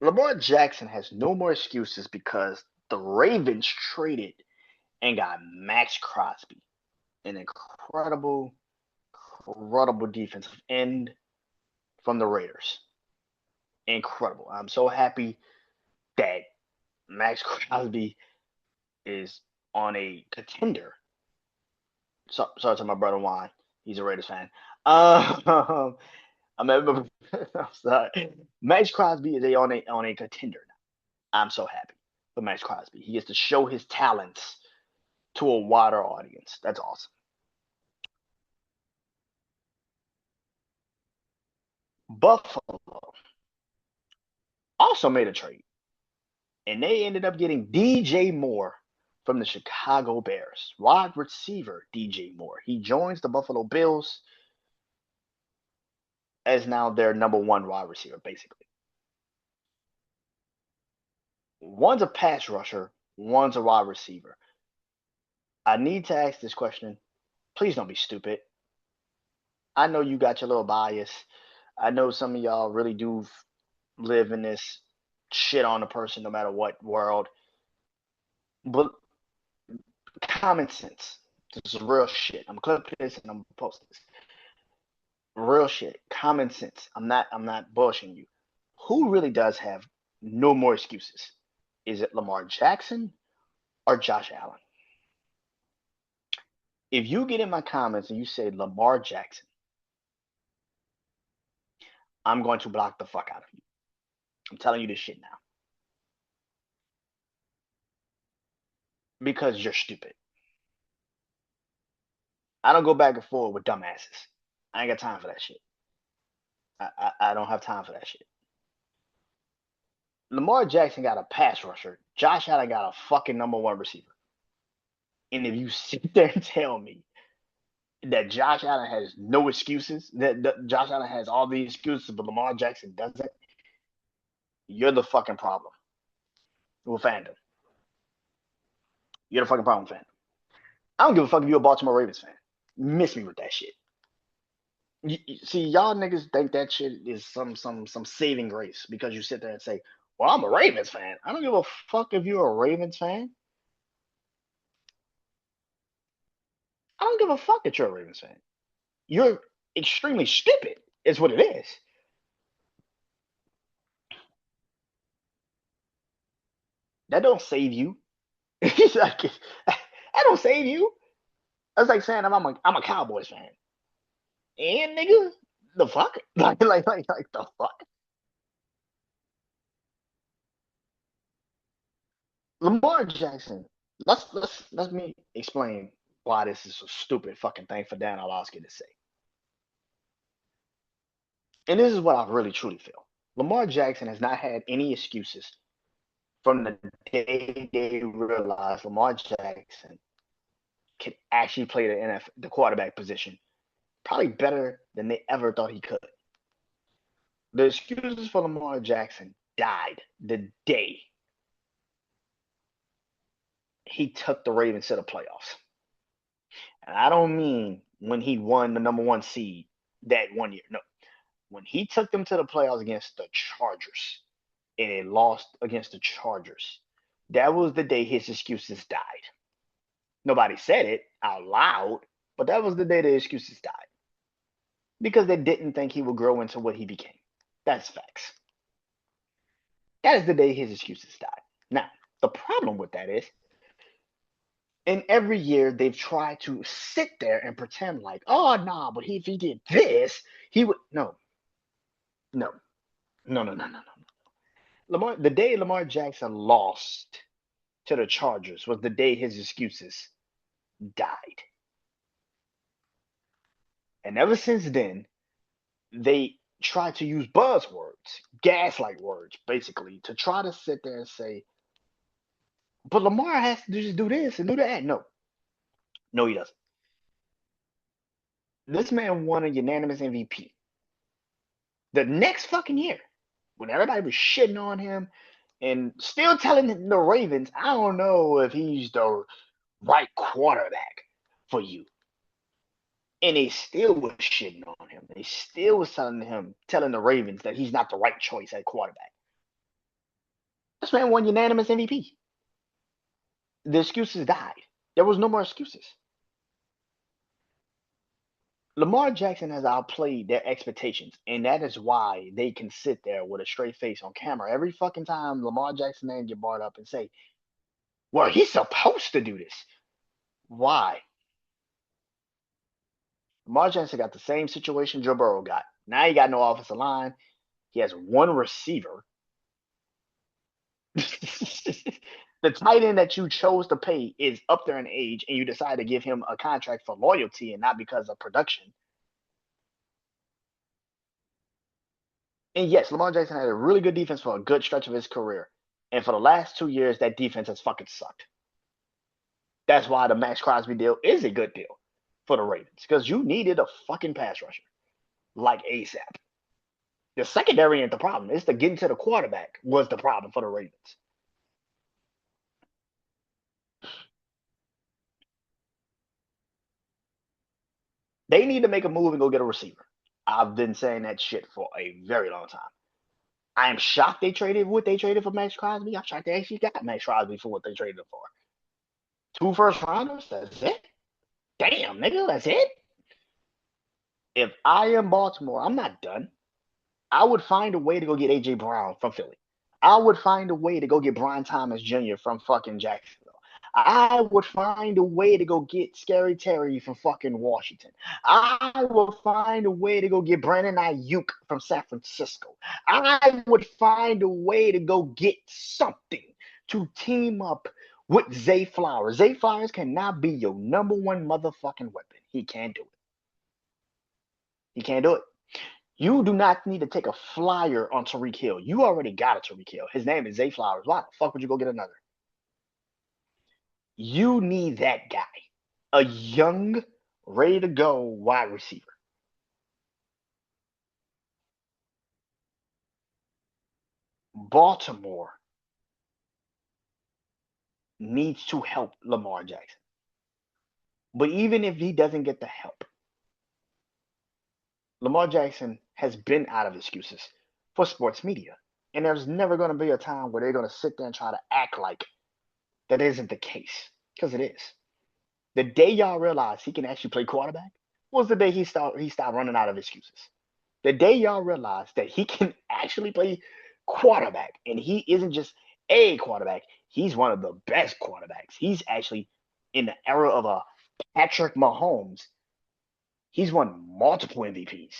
[SPEAKER 1] Lamar Jackson has no more excuses because the Ravens traded and got Max Crosby, an incredible defensive end from the Raiders. Incredible. I'm so happy that Max Crosby is on a contender. Sorry to my brother Juan. He's a Raiders fan. I'm sorry. Max Crosby is on a contender now. I'm so happy for Max Crosby. He gets to show his talents to a wider audience. That's awesome. Buffalo also made a trade, and they ended up getting DJ Moore from the Chicago Bears. Wide receiver DJ Moore. He joins the Buffalo Bills as now their number one wide receiver, basically. One's a pass rusher, one's a wide receiver. I need to ask this question. Please don't be stupid. I know you got your little bias. I know some of y'all really do live in this shit on a person no matter what world. But common sense. This is real shit. I'm gonna clip this and I'm gonna post this. Real shit. Common sense. I'm not bullshitting you. Who really does have no more excuses? Is it Lamar Jackson or Josh Allen? If you get in my comments and you say Lamar Jackson, I'm going to block the fuck out of you. I'm telling you this shit now. Because you're stupid. I don't go back and forth with dumbasses. I ain't got time for that shit. I don't have time for that shit. Lamar Jackson got a pass rusher. Josh Allen got a fucking number one receiver. And if you sit there and tell me that Josh Allen has no excuses, that Josh Allen has all the excuses, but Lamar Jackson doesn't, you're the fucking problem with fandom. You're the fucking problem with fandom. I don't give a fuck if you're a Baltimore Ravens fan. Miss me with that shit. See, y'all niggas think that shit is some saving grace because you sit there and say, "Well, I'm a Ravens fan." I don't give a fuck if you're a Ravens fan. I don't give a fuck that you're a Ravens fan. You're extremely stupid. Is what it is. That don't save you. He's like, that don't save you. That's like saying I'm a Cowboys fan. And nigga, the fuck? Like the fuck? Lamar Jackson. Let me explain why this is a stupid fucking thing for Dan Orlovsky to say. And this is what I really truly feel. Lamar Jackson has not had any excuses from the day they realized Lamar Jackson can actually play the quarterback position probably better than they ever thought he could. The excuses for Lamar Jackson died the day he took the Ravens to the playoffs. And I don't mean when he won the number one seed that 1 year. No, when he took them to the playoffs against the Chargers and it lost against the Chargers, that was the day his excuses died. Nobody said it out loud, but that was the day the excuses died because they didn't think he would grow into what he became. That's facts. That is the day his excuses died. Now, the problem with that is, in every year they've tried to sit there and pretend like, oh nah, but if he did this, he would no, no. The day Lamar Jackson lost to the Chargers was the day his excuses died. And ever since then, they try to use buzzwords, gaslight words, basically, to try to sit there and say, but Lamar has to just do this and do that. No, no, he doesn't. This man won a unanimous MVP the next fucking year when everybody was shitting on him and still telling the Ravens, I don't know if he's the right quarterback for you. And they still was shitting on him. They still was telling the Ravens that he's not the right choice at quarterback. This man won unanimous MVP. The excuses died. There was no more excuses. Lamar Jackson has outplayed their expectations, and that is why they can sit there with a straight face on camera every fucking time Lamar Jackson name get brought up and say, well, he's supposed to do this. Why? Lamar Jackson got the same situation Joe Burrow got. Now he got no offensive line. He has one receiver. The tight end that you chose to pay is up there in age, and you decide to give him a contract for loyalty and not because of production. And yes, Lamar Jackson had a really good defense for a good stretch of his career. And for the last 2 years, that defense has fucking sucked. That's why the Max Crosby deal is a good deal for the Ravens, because you needed a fucking pass rusher like ASAP. The secondary ain't the problem. It's the getting to the quarterback was the problem for the Ravens. They need to make a move and go get a receiver. I've been saying that shit for a very long time. I am shocked they traded what they traded for Max Crosby. I'm shocked they actually got Max Crosby for what they traded him for. 2 first rounders? That's it? Damn, nigga, that's it? If I am Baltimore, I'm not done. I would find a way to go get AJ Brown from Philly. I would find a way to go get Brian Thomas Jr. from fucking Jacksonville. I would find a way to go get Scary Terry from fucking Washington. I would find a way to go get Brandon Ayuk from San Francisco. I would find a way to go get something to team up with Zay Flowers. Zay Flowers cannot be your number one motherfucking weapon. He can't do it. He can't do it. You do not need to take a flyer on Tyreek Hill. You already got a Tyreek Hill. His name is Zay Flowers. Why the fuck would you go get another? You need that guy. A young, ready to go wide receiver. Baltimore needs to help Lamar Jackson. But even if he doesn't get the help, Lamar Jackson has been out of excuses for sports media. And there's never going to be a time where they're going to sit there and try to act like that isn't the case. Because it is. The day y'all realize he can actually play quarterback was the day he stopped running out of excuses. The day y'all realize that he can actually play quarterback and he isn't just a quarterback, he's one of the best quarterbacks. He's actually in the era of a Patrick Mahomes, he's won multiple MVPs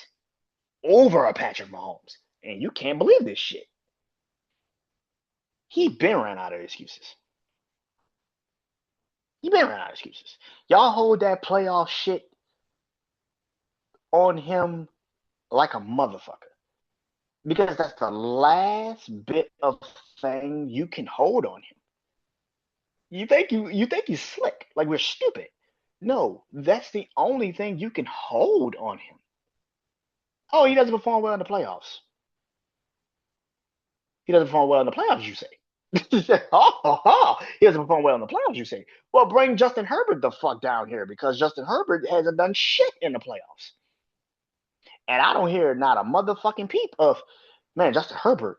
[SPEAKER 1] over a Patrick Mahomes. And you can't believe this shit. He been ran out of excuses. He been ran out of excuses. Y'all hold that playoff shit on him like a motherfucker. Because that's the last bit of thing you can hold on him. You think he's slick, like we're stupid. No, that's the only thing you can hold on him. Oh, he doesn't perform well in the playoffs. He doesn't perform well in the playoffs, you say. He doesn't perform well in the playoffs, you say. Well, bring Justin Herbert the fuck down here because Justin Herbert hasn't done shit in the playoffs. And I don't hear not a motherfucking peep of, man, Justin Herbert,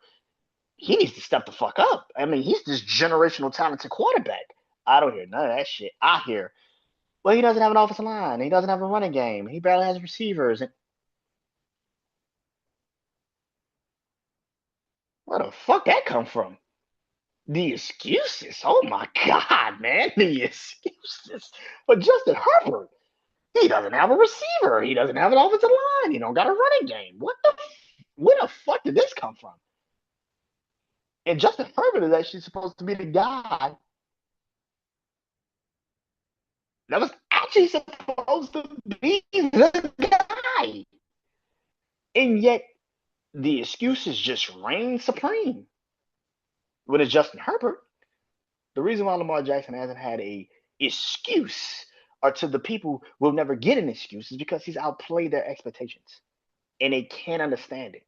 [SPEAKER 1] he needs to step the fuck up. I mean, he's this generational talented quarterback. I don't hear none of that shit. I hear, well, he doesn't have an offensive line. He doesn't have a running game. He barely has receivers. And where the fuck that come from? The excuses. Oh my God, man. The excuses. But Justin Herbert, he doesn't have a receiver. He doesn't have an offensive line. He don't got a running game. Where the fuck did this come from? And Justin Herbert is actually supposed to be the guy that was actually supposed to be the guy. And yet the excuses just reign supreme. When it's Justin Herbert, the reason why Lamar Jackson hasn't had a excuse, or to the people will never get an excuse, is because he's outplayed their expectations. And they can't understand it.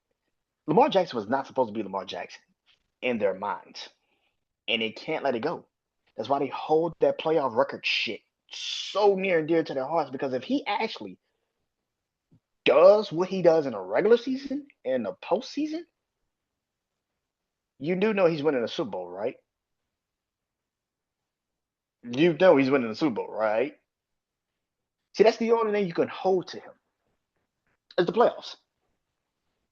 [SPEAKER 1] Lamar Jackson was not supposed to be Lamar Jackson in their minds. And they can't let it go. That's why they hold that playoff record shit so near and dear to their hearts. Because if he actually does what he does in a regular season and the postseason, you do know he's winning a Super Bowl, right? You know he's winning the Super Bowl, right? See, that's the only thing you can hold to him is the playoffs.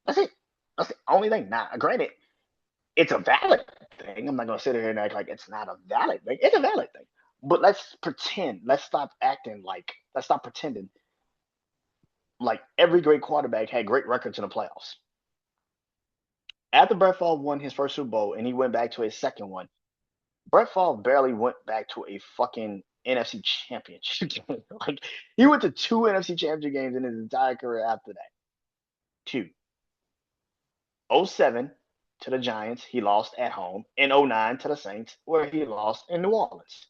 [SPEAKER 1] That's it. That's the only thing. Now, granted, it's a valid thing. I'm not gonna sit here and act like it's not a valid thing. It's a valid thing. But let's pretend. Let's stop acting like. Let's stop pretending like every great quarterback had great records in the playoffs. After Brett Favre won his first Super Bowl and he went back to his second one, Brett Favre barely went back to a fucking NFC championship game. Like he went to two NFC championship games in his entire career after that. Two. '07 to the Giants, he lost at home. In '09 to the Saints, where he lost in New Orleans.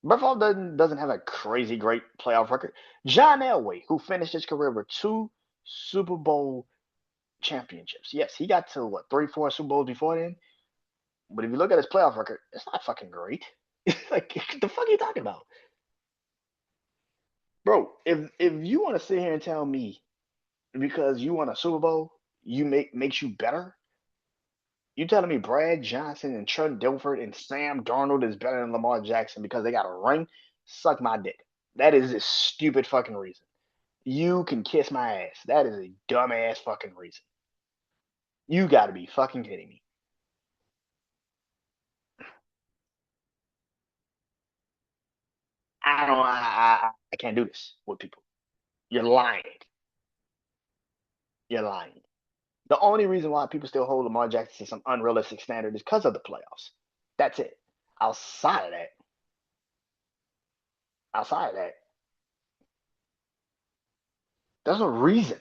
[SPEAKER 1] Brett Favre doesn't have a crazy great playoff record. John Elway, who finished his career with two Super Bowl championships. Yes, he got to what, 3, 4 Super Bowls before then. But if you look at his playoff record, it's not fucking great. Like, the fuck are you talking about? Bro, if you want to sit here and tell me because you won a Super Bowl, makes you better, you telling me Brad Johnson and Trent Dilfer and Sam Darnold is better than Lamar Jackson because they got a ring? Suck my dick. That is a stupid fucking reason. You can kiss my ass. That is a dumbass fucking reason. You gotta be fucking kidding me. I can't do this with people. You're lying. You're lying. The only reason why people still hold Lamar Jackson to some unrealistic standard is because of the playoffs. That's it. Outside of that, outside of that, there's a reason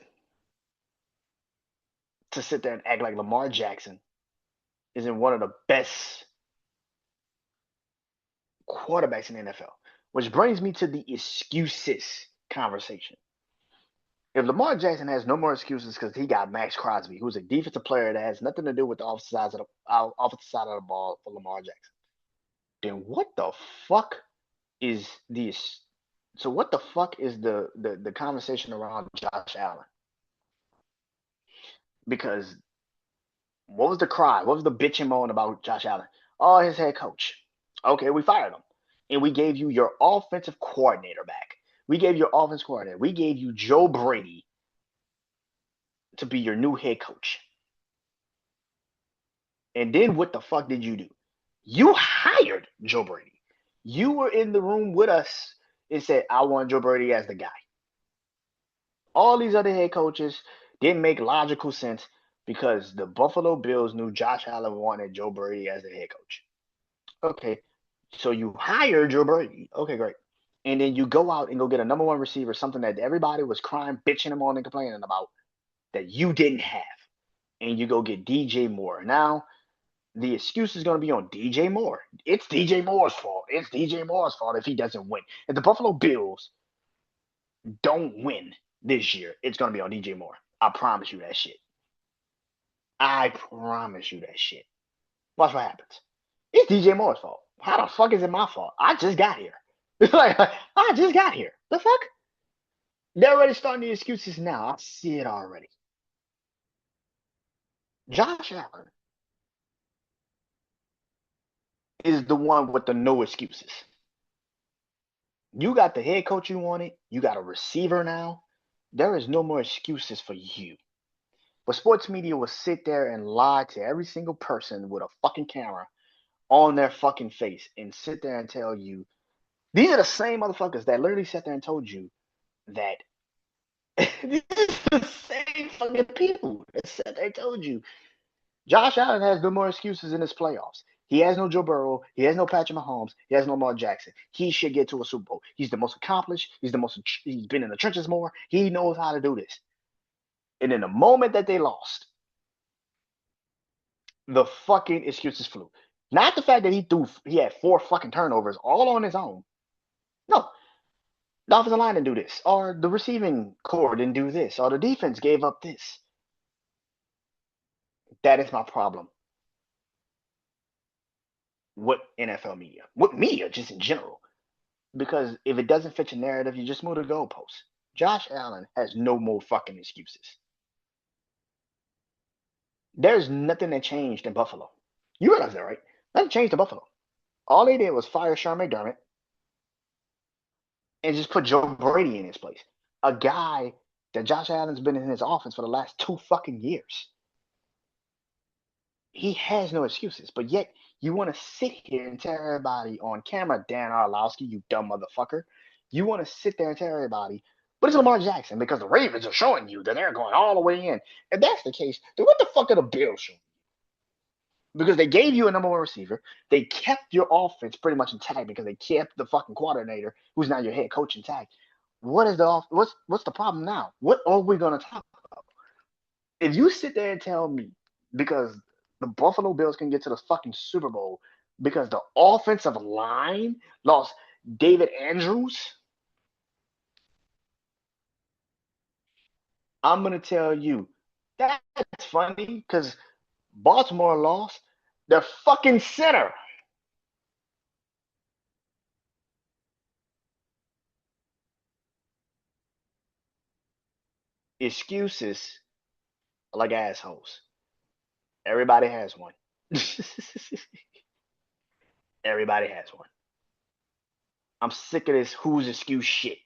[SPEAKER 1] to sit there and act like Lamar Jackson isn't one of the best quarterbacks in the NFL. Which brings me to the excuses conversation. If Lamar Jackson has no more excuses because he got Max Crosby, who's a defensive player that has nothing to do with the offensive side of the ball for Lamar Jackson, then what the fuck is this? So what the fuck is the conversation around Josh Allen? Because what was the cry? What was the bitching moan about Josh Allen? Oh, his head coach. Okay, we fired him. And we gave you your offensive coordinator back. We gave your offense coordinator. We gave you Joe Brady to be your new head coach. And then what the fuck did you do? You hired Joe Brady. You were in the room with us and said, I want Joe Brady as the guy. All these other head coaches didn't make logical sense because the Buffalo Bills knew Josh Allen wanted Joe Brady as the head coach. Okay, so you hire Joe Brady. Okay, great. And then you go out and go get a number one receiver, something that everybody was crying, bitching him on, and complaining about that you didn't have. And you go get DJ Moore. Now, the excuse is going to be on DJ Moore. It's DJ Moore's fault. It's DJ Moore's fault if he doesn't win. If the Buffalo Bills don't win this year, it's going to be on DJ Moore. I promise you that shit. I promise you that shit. Watch what happens. It's DJ Moore's fault. How the fuck is it my fault? I just got here. Like, I just got here. The fuck? They're already starting the excuses now. I see it already. Josh Allen is the one with the no excuses. You got the head coach you wanted. You got a receiver now. There is no more excuses for you. But sports media will sit there and lie to every single person with a fucking camera on their fucking face and sit there and tell you these are the same motherfuckers that literally sat there and told you that these are the same fucking people that sat there and told you Josh Allen has no more excuses in his playoffs. He has no Joe Burrow. He has no Patrick Mahomes. He has no Lamar Jackson. He should get to a Super Bowl. He's the most accomplished. He's been in the trenches more. He knows how to do this. And in the moment that they lost, the fucking excuses flew. Not the fact that he had 4 fucking turnovers all on his own. No, the offensive line didn't do this, or the receiving core didn't do this, or the defense gave up this. That is my problem with NFL media, with media just in general. Because if it doesn't fit your narrative, you just move the goalposts. Josh Allen has no more fucking excuses. There's nothing that changed in Buffalo. You realize that, right? Nothing changed in Buffalo. All they did was fire Sean McDermott and just put Joe Brady in his place. A guy that Josh Allen's been in his offense for the last 2 fucking years. He has no excuses, but yet you want to sit here and tell everybody on camera, Dan Orlovsky, you dumb motherfucker. You want to sit there and tell everybody, but it's Lamar Jackson because the Ravens are showing you that they're going all the way in. If that's the case, then what the fuck are the Bills showing? Because they gave you a number one receiver. They kept your offense pretty much intact because they kept the fucking coordinator, who's now your head coach, intact. What is what's the problem now? What are we gonna talk about? If you sit there and tell me because the Buffalo Bills can get to the fucking Super Bowl because the offensive line lost David Andrews, I'm gonna tell you that's funny because Baltimore lost their fucking center. Excuses like assholes. Everybody has one. Everybody has one. I'm sick of this who's excuse shit.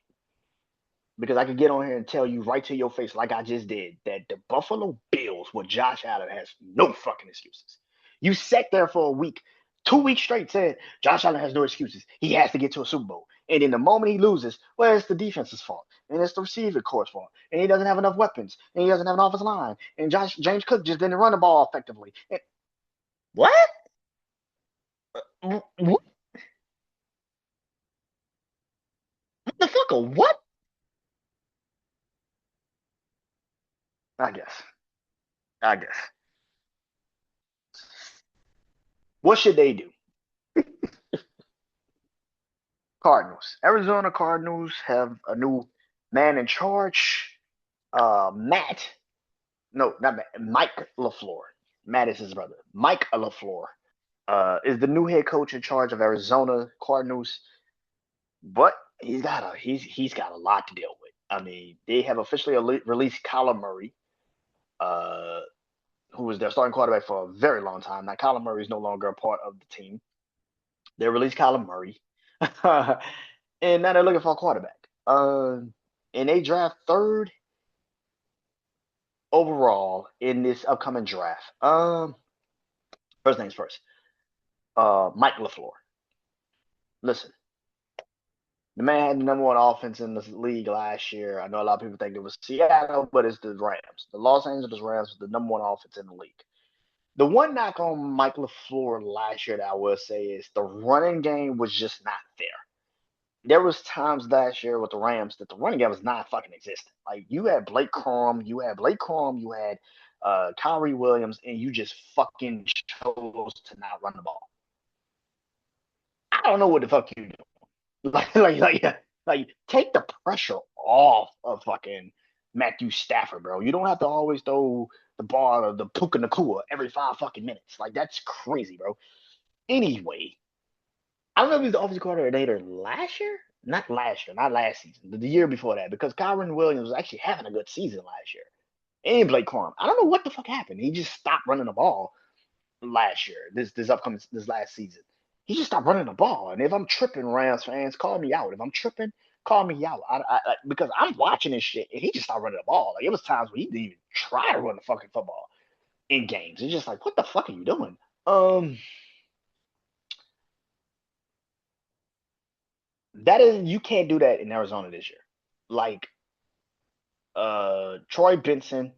[SPEAKER 1] Because I could get on here and tell you right to your face, like I just did, that the Buffalo Bills with Josh Allen has no fucking excuses. You sat there for a week, 2 weeks straight, said Josh Allen has no excuses. He has to get to a Super Bowl. And in the moment he loses, well, it's the defense's fault. And it's the receiver core's fault. And he doesn't have enough weapons. And he doesn't have an offensive line. And James Cook just didn't run the ball effectively. And, what? What the fuck? What? I guess. I guess. What should they do? Cardinals. Arizona Cardinals have a new man in charge. Matt. No, not Matt. Mike LaFleur. Matt is his brother. Mike LaFleur is the new head coach in charge of Arizona Cardinals. But he's got a lot to deal with. I mean, they have officially released Kyler Murray, uh, who was their starting quarterback for a very long time. Now Kyler Murray is no longer a part of the team. They released Kyler Murray, and now they're looking for a quarterback. And they draft third overall in this upcoming draft. First things first. Mike LaFleur. Listen, the man had the number one offense in the league last year. I know a lot of people think it was Seattle, but it's the Rams. The Los Angeles Rams was the number one offense in the league. The one knock on Mike LaFleur last year that I will say is the running game was just not there. There was times last year with the Rams that the running game was not fucking existent. Like you had Blake Corum, you had Kyrie Williams, and you just fucking chose to not run the ball. I don't know what the fuck you do. Like, take the pressure off of fucking Matthew Stafford, bro. You don't have to always throw the ball or the Puka Nakua every 5 fucking minutes. Like, that's crazy, bro. Anyway, I don't know if he was the offensive coordinator last year. Not last year, not last season, but the year before that, because Kyron Williams was actually having a good season last year. And Blake Corum. I don't know what the fuck happened. He just stopped running the ball last year, this last season. He just stopped running the ball. And if I'm tripping, Rams fans, call me out. If I'm tripping, call me out. Because I'm watching this shit and he just stopped running the ball. Like it was times where he didn't even try to run the fucking football in games. It's just like, what the fuck are you doing? That is you can't do that in Arizona this year. Like Troy Benson,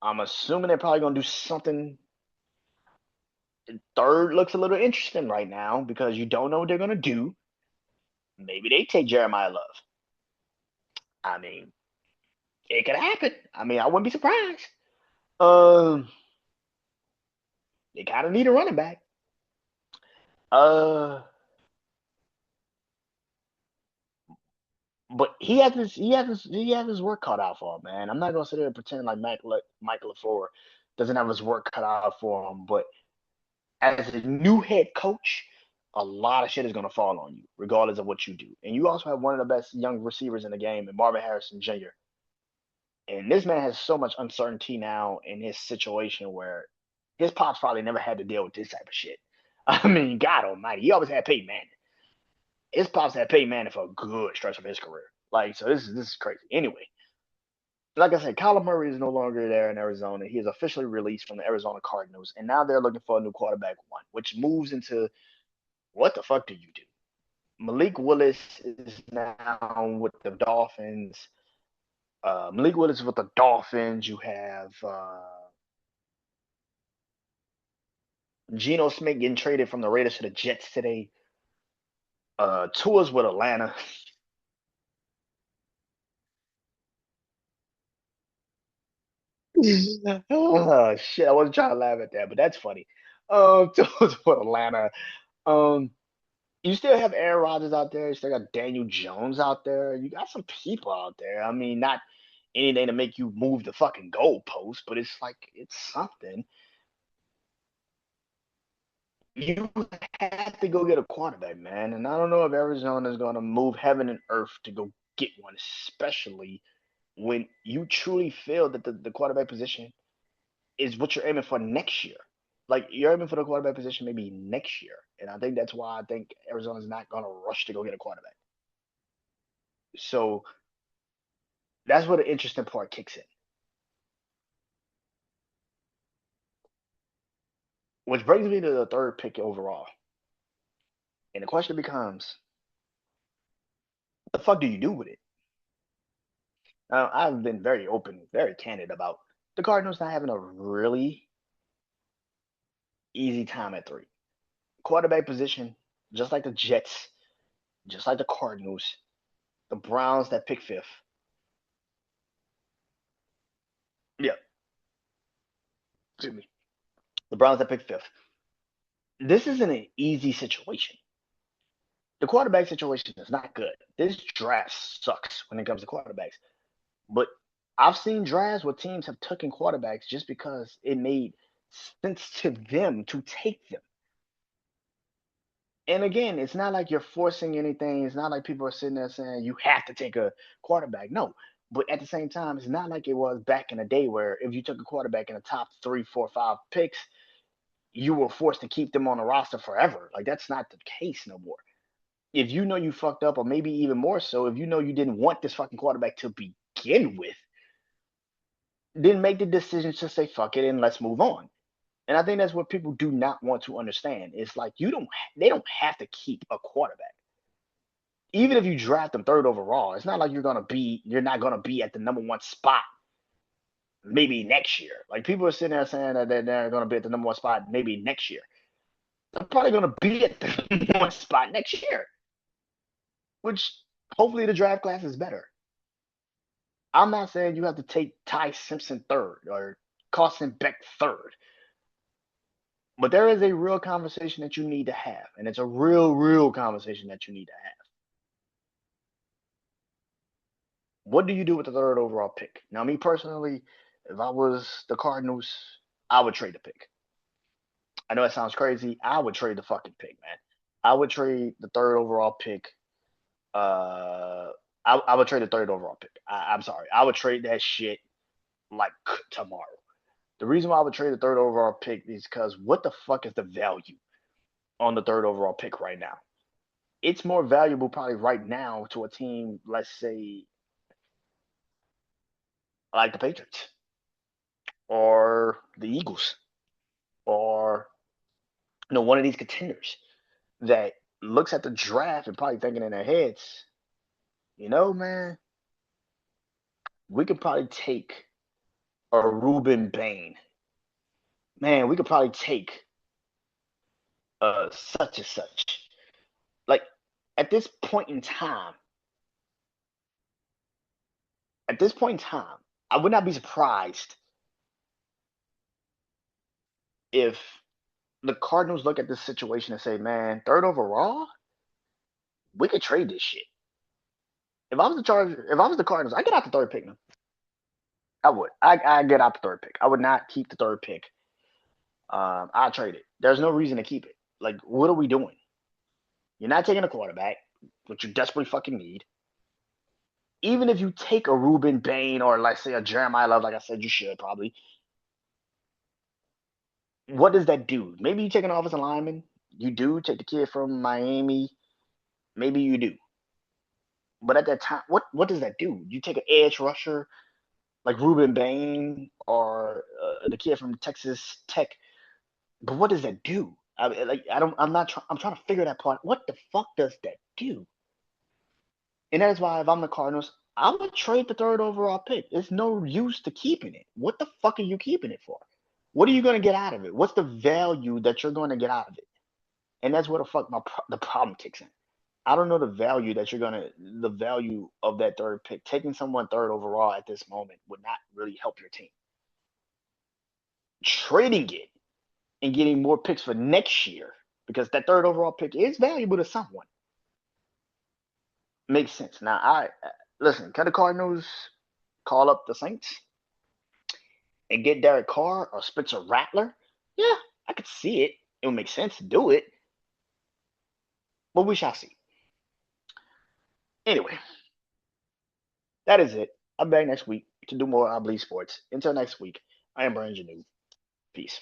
[SPEAKER 1] I'm assuming they're probably gonna do something. Third looks a little interesting right now because you don't know what they're gonna do. Maybe they take Jeremiah Love. I mean, it could happen. I mean, I wouldn't be surprised. Um, they kind of need a running back. Uh, but he has his work cut out for him, man. I'm not gonna sit there and pretend like Mike LaFleur doesn't have his work cut out for him. But as a new head coach, a lot of shit is gonna fall on you, regardless of what you do. And you also have one of the best young receivers in the game, and Marvin Harrison Jr. And this man has so much uncertainty now in his situation where his pops probably never had to deal with this type of shit. I mean, God Almighty, he always had Peyton Manning. His pops had Peyton Manning for a good stretch of his career. Like, so this is crazy. Anyway, like I said, Kyler Murray is no longer there in Arizona. He is officially released from the Arizona Cardinals, and now they're looking for a new quarterback one, which moves into what the fuck do you do? Malik Willis is now with the Dolphins. Malik Willis with the Dolphins. You have Geno Smith getting traded from the Raiders to the Jets today. Tours with Atlanta. Oh shit! I wasn't trying to laugh at that, but that's funny. Tours with Atlanta. Um, you still have Aaron Rodgers out there. You still got Daniel Jones out there. You got some people out there. I mean, not anything to make you move the fucking goalpost, but it's like it's something. You have to go get a quarterback, man. And I don't know if Arizona is going to move heaven and earth to go get one, especially when you truly feel that the quarterback position is what you're aiming for next year. Like you're aiming for the quarterback position maybe next year. And I think that's why I think Arizona's not going to rush to go get a quarterback. So that's where the interesting part kicks in. Which brings me to the third pick overall. And the question becomes, what the fuck do you do with it? Now, I've been very open, very candid about the Cardinals not having a really easy time at three. Quarterback position, just like the Jets, just like the Cardinals, the Browns that pick fifth. Yeah, excuse me. The Browns that pick fifth. This isn't an easy situation. The quarterback situation is not good. This draft sucks when it comes to quarterbacks. But I've seen drafts where teams have taken quarterbacks just because it made sense to them to take them. And again, it's not like you're forcing anything. It's not like people are sitting there saying you have to take a quarterback. No. But at the same time, it's not like it was back in the day where if you took a quarterback in the top 3, 4, 5 picks, you were forced to keep them on the roster forever. Like that's not the case no more. If you know you fucked up, or maybe even more so, if you know you didn't want this fucking quarterback to begin with, then make the decision to say fuck it and let's move on. And I think that's what people do not want to understand. It's like they don't have to keep a quarterback. Even if you draft them third overall, it's not like you're not gonna be at the number one spot maybe next year. Like people are sitting there saying that they're gonna be at the number one spot maybe next year. They're probably gonna be at the number one spot next year, which hopefully the draft class is better. I'm not saying you have to take Ty Simpson third or Carson Beck third. But there is a real conversation that you need to have, and it's a real conversation that you need to have. What do you do with the third overall pick? Now, me personally, if I was the Cardinals, I would trade the pick. I know it sounds crazy. I would trade the fucking pick, man. I would trade the third overall pick. Uh, I would trade the third overall pick. I'm sorry. I would trade that shit like tomorrow. The reason why I would trade the third overall pick is because what the fuck is the value on the third overall pick right now? It's more valuable probably right now to a team, let's say, like the Patriots or the Eagles or one of these contenders that looks at the draft and probably thinking in their heads, man, we could probably take a Ruben Bain. Man, we could probably take such and such. Like at this point in time, I would not be surprised if the Cardinals look at this situation and say, man, third overall, we could trade this shit. If I was the Cardinals, I get out the third pick, man. I would. I get out the third pick. I would not keep the third pick. I trade it. There's no reason to keep it. Like, what are we doing? You're not taking a quarterback, which you desperately fucking need. Even if you take a Ruben Bain or let's say a Jeremiah Love, like I said, you should probably. What does that do? Maybe you take an offensive lineman. You do take the kid from Miami. Maybe you do. But at that time, what does that do? You take an edge rusher like Ruben Bain or the kid from Texas Tech. But what does that do? I'm trying to figure that part. What the fuck does that do? And that's why if I'm the Cardinals, I would trade the third overall pick. It's no use to keeping it. What the fuck are you keeping it for? What are you going to get out of it? What's the value that you're going to get out of it? And that's where the problem kicks in. I don't know the value of that third pick. Taking someone third overall at this moment would not really help your team. Trading it and getting more picks for next year because that third overall pick is valuable to someone makes sense. Now, listen. Can the Cardinals call up the Saints and get Derek Carr or Spencer Rattler? Yeah, I could see it. It would make sense to do it, but we shall see. Anyway, that is it. I'm back next week to do more I Believe Sports. Until next week, I am Brandon Janeau. Peace.